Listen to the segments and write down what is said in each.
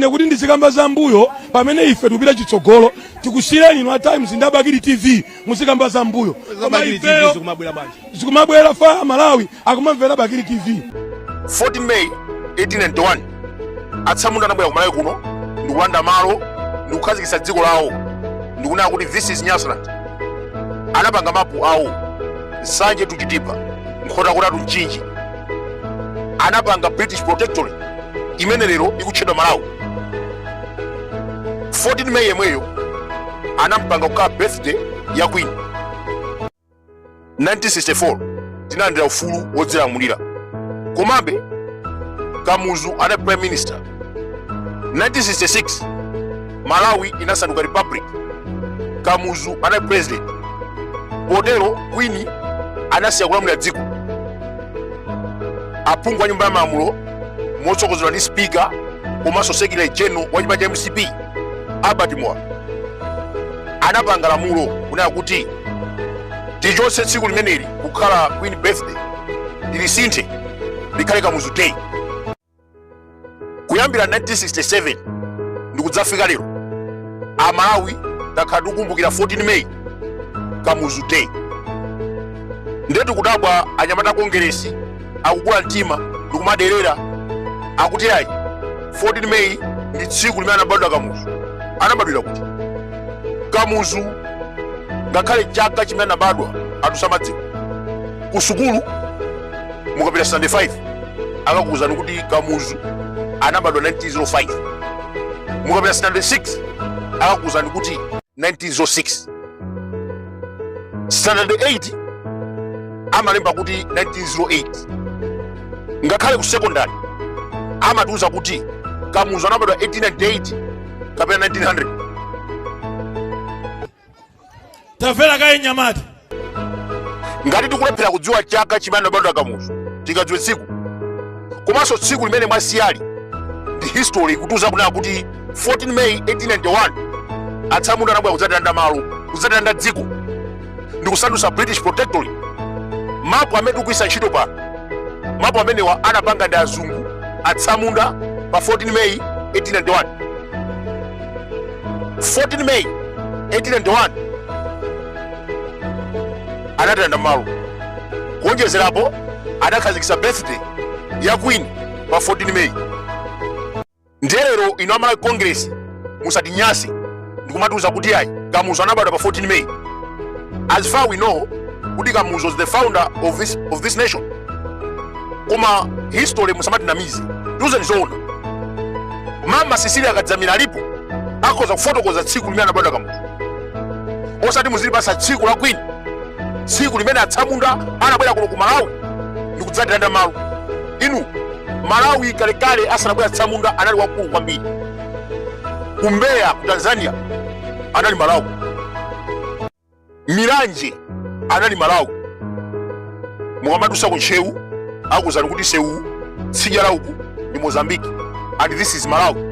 ine kuti ndizikamba za mbuyo pamene ife tupita chitsogolo tikusiyeni ino Times ndi Bakili TV muzikamba za mbuyo koma ifeyo zikumabwera fa Malawi akumamvera Bakili TV. 14 May 1891 atsamunda anabwera ku Malawi kuno ndikulanda malo ndikukhazikitsa dziko lawo ndikunena kuti this is Nyasaland. Anapanga mapu awo nsanje tuchitipa nkhotakota tunchinji. Anapanga British Protectorate imene lero ikutchedwa Malawi. 14 May yemweyo anampanga kukhala birthday ya Queen. 1964 tinalandira ufulu wodzilamulira komabe Kamuzu ana prime minister. 1966 Malawi inasanduka republic, Kamuzu ana president. Potero Queen anasiya kulamulira dziko. Aphungu a nyumba ya malamulo motsogozedwa ndi speaker komanso secretary general wa chipani cha MCP Albert Moore anapanga lamulo kunena kuti tichotse tsiku limeneli kukhala Queen birthday lilisinthe likhale Kamuzu Day. Kuyambira 1967 ndikudzafika lero Amalawi takhala tikukumbukira 14 May Kamuzu Day. Ndetu kudabwa anyamata kongeresi akukula mtima ndikumaderera akuti ayi 14 May ndi tsiku limene anabadwa Kamuzu. Anabadwira kuti Kamuzu ngakhale chaka chimene anabadwa atusamadziwa. Ku sukulu mukapita Sunday 5 akakuwuzani kuti Kamuzu anabadwa 1905. Mukapita Sunday 6 akakuwuzani kuti 1906. Standard 8 amalemba kuti 1908. Ngakhale ku secondary amatiuza kuti Kamuzu anabadwa 1898 kapena 1900. Tafera kaye nyamata ngati tikulephera kudziwa chaka chimene anabadwa Kamuzu tikadziwe tsiku komanso tsiku limene mwasiyali ndi history kutuza kunena kuti 14 May 1891 atsamunda anabwera kudzatanda malo kudzatanda dziko ndikusandutsa British Protectorate. Mapu amene tikuisa ntchito pano mapu amenewa anapanga ndi azungu atsamunda pa 14 May 1891. 14 May 1891 anatanda malo kuonjezerapo adakhazikitsa birthday ya Queen pa 14 May. Ndelero ino Amalawi Congress musatinyase ndikumatiuza kuti ayi Kamuzu anabadwa pa 14 May. As far we know kuti Kamuzu was the founder of this nation. Koma history musamatinamize ndiuzeni zoona. Mama Cecilia akadzamira alipo akhoza kufotokoza tsiku limene anabadwa Kamuzu osati muzilipasa tsiku la Queen, tsiku limene atsamunda anabwera kuno ku Malawi ndikudzatanda malo. Inu Malawi kalekale asanabwera atsamunda anali wakulu kwambiri. Ku Mbeya ku Tanzania anali Malawi. Miranje anali Malawi. Mukamatusa ku Nchewu akuzani kuti Sewu tsidya la uku ndi Mozambique and this is Malawi.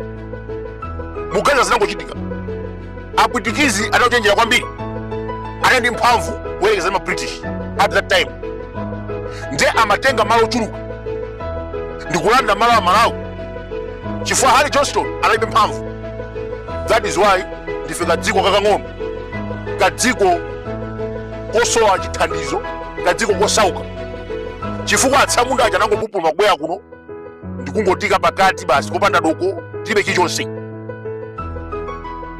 Mugaza zinangochitika. Apwitikizi anachenjera kwambiri anali ndi mphamvu kuyerekeza ma British at that time. Nde amatenga malo ochuluka ndikulanda malo a Malawi chifukwa Harry Johnston analibe mphamvu. That is why ndife kadziko kakang'ono, kadziko kosowa chithandizo, kadziko kosauka chifukwa atsamunda aja anangopupuma kubwera kuno ndikungotika pakati basi kopanda doko tilibe chilichonse.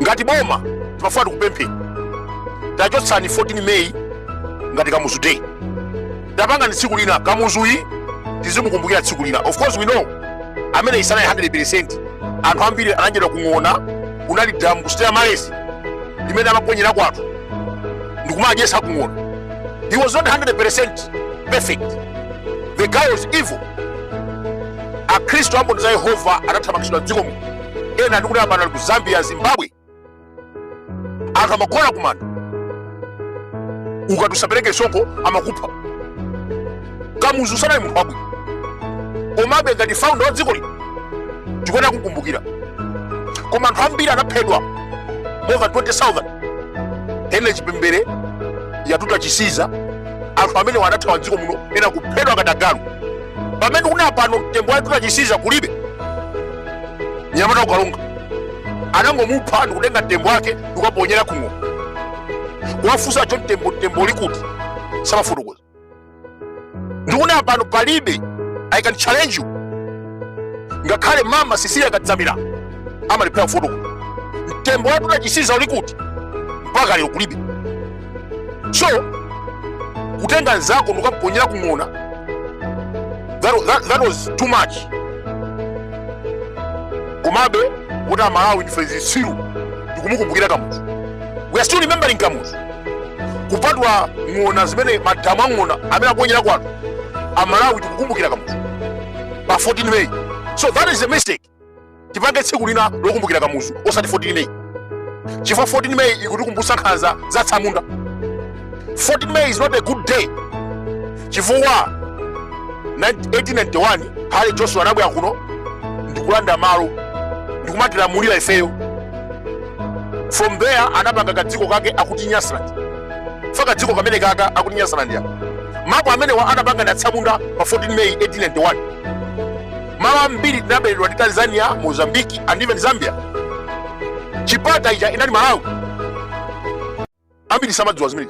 Ngati boma timafuna tikupemphera tachotsani 14 May ngati Kamuzu Day. Tapanga ndi tsiku lina Kamuzuyi tizimukumbukira tsiku lina. Of course we know amene isanayi 100% anthu ambiri ananjera kung'ona kunali damu kusitera malesi limene amaponyera kwathu ndikumadyesa kung'ona. He was not 100% perfect. The guy was evil. Akhristu amboni za Yehova anathamangitsidwa dziko muno. Ena ndikuti apano ali ku Zambia, Zimbabwe anthu amagona kumanda ukatusapereke songo amakupha. Kamuzu sanali munthu wabwino komabe ngati founder wa dziko lino tikuyenera kukumbukira. Koma anthu ambiri anaphedwa more than 20,000. Ene chipembere yatuta chisiza anthu amene wanathawa dziko muno ena kuphedwa ngati agalu. Pamene kuna pano mtembo watuta chisiza kulibe nyamata ukalonga anangomupha ndikutenga tembo wake ndikaponyera kumwo kuwafusa cho tembo likuti samafotokoza ndikuna pano palibe I can challenge you ngakhale mama Cecilia akadzamira amalipira foto tembo watu nachisiza ulikuti mpaka lero kulibe so kutenga nzako ndikaponyera kumwona that was too much komabe kuti Amalawi ndife zisiru ndikumukumbukira kamuzu we are still remembering kamuzu kupatwa ng'ona zimene madamu ang'ona amene aponyera kwatu Amalawi tikukumbukira kamuzu pa 14 May so that is a mistake tipange tsiku lina lokumbukira kamuzu osati 14 May chifukwa 14 May ikutikumbusa nkhanza za Tsamunda 14 May is not a good day chifukwa 1891 Hale Joshua anabwera kuno ndikulanda malo ndikumakilamulira ifeyo from there anapanga kadziko kake akuti Nyasaland faka dziko kamene kaka akuti Nyasaland ya mapo amene anapanga na Tsamunda pa 14 May 1891 mama mbiri tinabeledwa ndi Tanzania, Mozambique and even Zambia chipata ija inali Malawi ambiri samadziwa zimene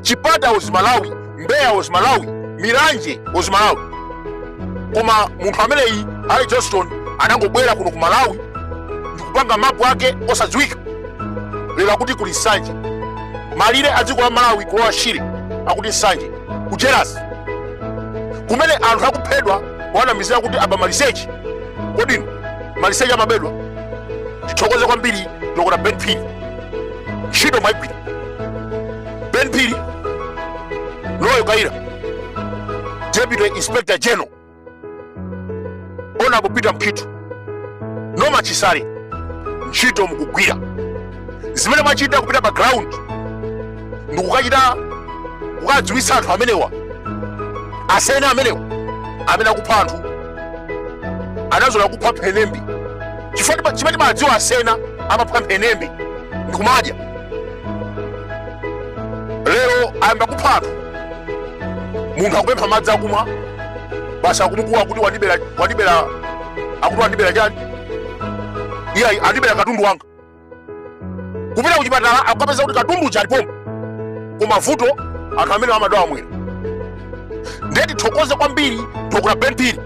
chipata was Malawi, Mbeya was Malawi, Miranje was Malawi koma munthu ameneyi Ali Johnston anangobwera kuno ku Malawi ndikupanga mapu ake osadziwika lero akuti kuli Nsanje malire adziko la Malawi kulowa Shire akuti Nsanje ku Jealous kumene anthu akuphedwa wanamizira kuti aba maliseche kodi maliseche amabedwa tithokoze kwambiri Dr. Ben Phiri ntchito mwaigwira Ben Phiri Loyo Kaira Deputy Inspector General Honorable Peter Mkhitu Noma Chisale ntchito mukugwira zimene mwachita kupita background ndikukachita kukadziwitsa anthu amenewa asena amenewa amene akupha anthu anazola kupha Mphenembe chifukwa chimene madziwa asena amapha Mphenembe ndikumadya lero ayamba kupha anthu munthu akupempha madzi akumwa basi akumukuwa kuti wandibera chani iye andibera katundu wanga kupita kuchipatala akapeza kuti katundu chalipomo koma vuto anthu amene amadawa mwera ndeti thokoze kwambiri Dr. Ben Phiri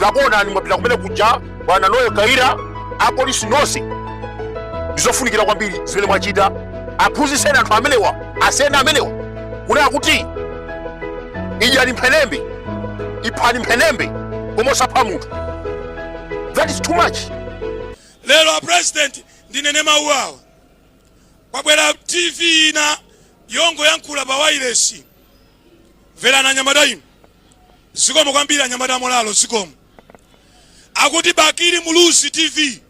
takuona ni mwapita kumene kuja bwana Loyo Kaira apolisi nonse ndizofunikira kwambiri zimene mwachita aphunzitseni anthu amenewa asena amenewa kunena kuti idyani Mphenembe iphani Mphenembe koma osapha munthu that is too much lero a president ndinene mawu awa kwabwera TV ina yongo yankhula pa wireless vera na nyamata ino zikomo kwambiri anyamata molalo zikomo akuti Bakiri Mulusi TV